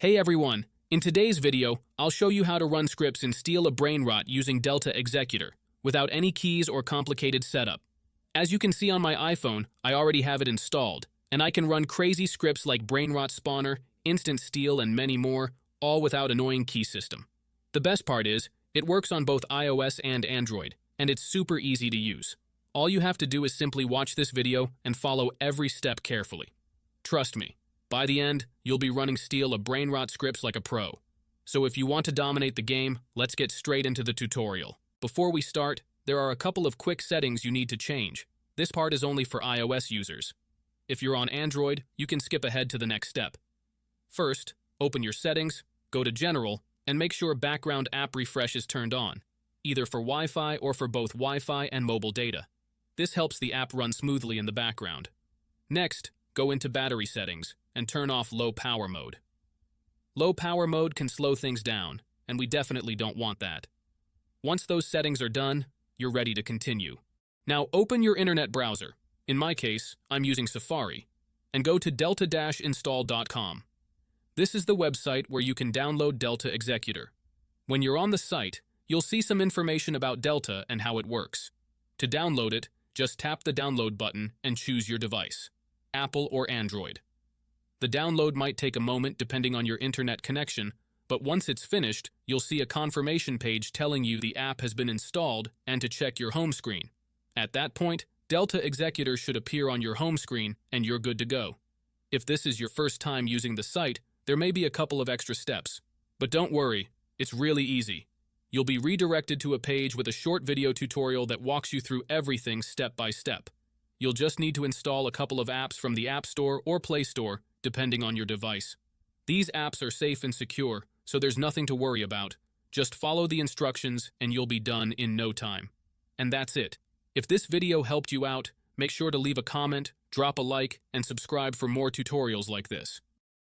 Hey everyone, in today's video, I'll show you how to run scripts in Steal a Brainrot using Delta Executor, without any keys or complicated setup. As you can see on my iPhone, I already have it installed, and I can run crazy scripts like Brainrot Spawner, Instant Steal, and many more, all without annoying key system. The best part is, it works on both iOS and Android, and it's super easy to use. All you have to do is simply watch this video and follow every step carefully. Trust me, by the end, you'll be running Steal a Brainrot scripts like a pro. So if you want to dominate the game, let's get straight into the tutorial. Before we start, there are a couple of quick settings you need to change. This part is only for iOS users. If you're on Android, you can skip ahead to the next step. First, open your settings, go to General, and make sure background app refresh is turned on, either for Wi-Fi or for both Wi-Fi and mobile data. This helps the app run smoothly in the background. Next, go into battery settings and turn off low power mode. Low power mode can slow things down, and we definitely don't want that. Once those settings are done, you're ready to continue. Now open your internet browser. In my case, I'm using Safari, and go to delta-install.com. This is the website where you can download Delta Executor. When you're on the site, you'll see some information about Delta and how it works. To download it, just tap the download button and choose your device, Apple or Android. The download might take a moment depending on your internet connection, but once it's finished, you'll see a confirmation page telling you the app has been installed and to check your home screen. At that point, Delta Executor should appear on your home screen and you're good to go. If this is your first time using the site, there may be a couple of extra steps. But don't worry, it's really easy. You'll be redirected to a page with a short video tutorial that walks you through everything step by step. You'll just need to install a couple of apps from the App Store or Play Store, depending on your device. These apps are safe and secure, so there's nothing to worry about. Just follow the instructions and you'll be done in no time. And that's it. If this video helped you out, make sure to leave a comment, drop a like, and subscribe for more tutorials like this.